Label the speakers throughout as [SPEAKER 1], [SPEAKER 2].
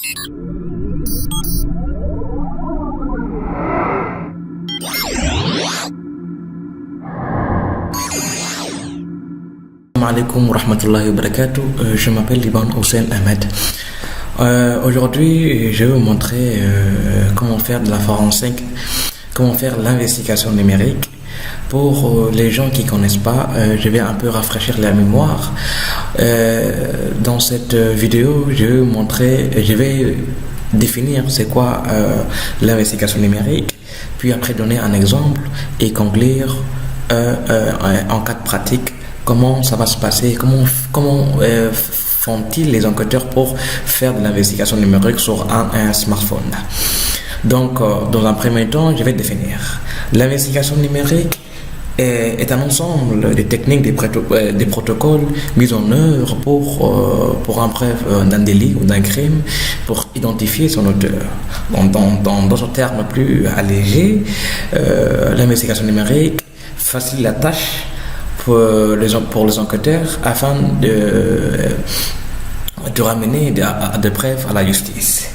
[SPEAKER 1] Assalamu alaikum wa rahmatullahi wa barakatuh. Je m'appelle Liban Hussein Ahmed. Aujourd'hui, je vais vous montrer comment faire de la forensique, comment faire l'investigation numérique. Pour les gens qui ne connaissent pas, je vais un peu rafraîchir la mémoire. Dans cette vidéo, je vais définir c'est quoi l'investigation numérique, puis après donner un exemple et conclure en cas de pratique comment ça va se passer, comment font-ils les enquêteurs pour faire de l'investigation numérique sur un smartphone. Donc, dans un premier temps, je vais définir. L'investigation numérique est un ensemble de techniques, des protocoles mis en œuvre pour un preuve d'un délit ou d'un crime, pour identifier son auteur. Dans d'autres termes plus allégés, l'investigation numérique facilite la tâche pour les enquêteurs afin de ramener des preuves à la justice.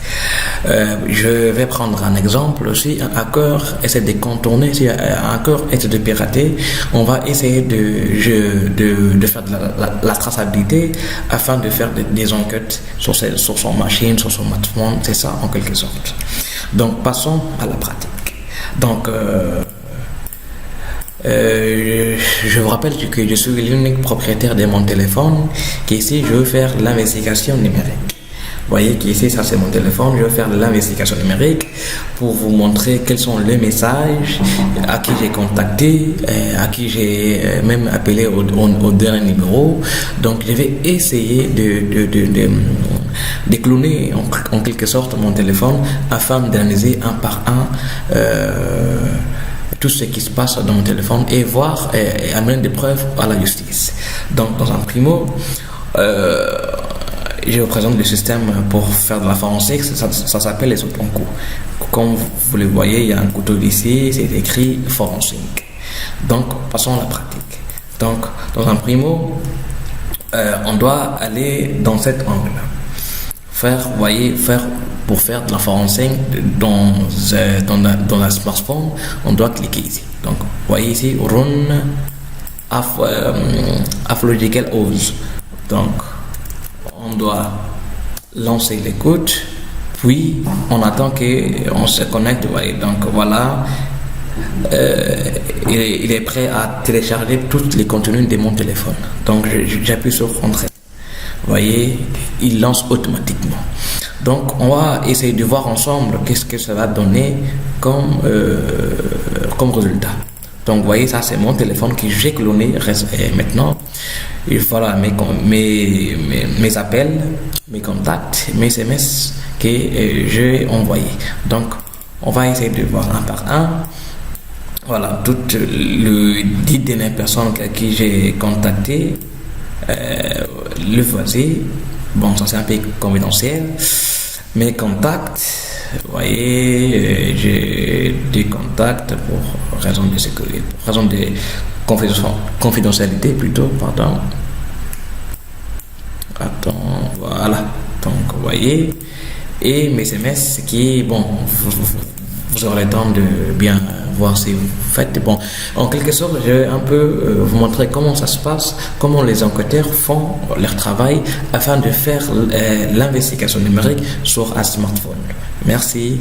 [SPEAKER 1] Je vais prendre un exemple. Si un hacker essaie de contourner, si un hacker essaie de pirater, on va essayer de faire de la traçabilité afin de faire des enquêtes sur son machine, sur son smartphone. C'est ça en quelque sorte. Donc passons à la pratique. Donc je vous rappelle que je suis l'unique propriétaire de mon téléphone, qu'ici je veux faire l'investigation numérique. Vous voyez qu'ici ça c'est mon téléphone, je vais faire l'investigation numérique pour vous montrer quels sont les messages, à qui j'ai contacté, à qui j'ai même appelé au dernier numéro. Donc je vais essayer de cloner en quelque sorte mon téléphone afin d'analyser un par un tout ce qui se passe dans mon téléphone et voir et amener des preuves à la justice. Donc dans un primo, je vous présente le système pour faire de la forensique. Ça s'appelle les coups. Comme vous le voyez, il y a un couteau ici, c'est écrit forensique. Donc passons à la pratique. Donc dans un primo, on doit aller dans cet angle. Pour faire de la forensique dans un smartphone, on doit cliquer ici. Donc, vous voyez ici, Run Logical House. Donc, on doit lancer l'écoute, puis on attend qu'on se connecte. Vous voyez. Donc, voilà, il est prêt à télécharger tous les contenus de mon téléphone. Donc, j'appuie sur Entrée. Vous voyez, il lance automatiquement. Donc, on va essayer de voir ensemble qu'est-ce que ça va donner comme résultat. Donc, vous voyez, ça, c'est mon téléphone que j'ai cloné. Et maintenant, voilà mes appels, mes contacts, mes SMS que j'ai envoyés. Donc, on va essayer de voir un par un. Voilà, toutes les 10 dernières personnes à qui j'ai contacté. Le voici. Bon, ça c'est un peu confidentiel. Mes contacts, vous voyez, j'ai des contacts pour raison de sécurité, pour raison de confidentialité plutôt, pardon. Attends, voilà. Donc, vous voyez, et mes SMS qui, bon, vous aurez le temps de bien voir si vous faites. Bon, en quelque sorte, je vais un peu vous montrer comment ça se passe, comment les enquêteurs font leur travail afin de faire l'investigation numérique sur un smartphone. Merci.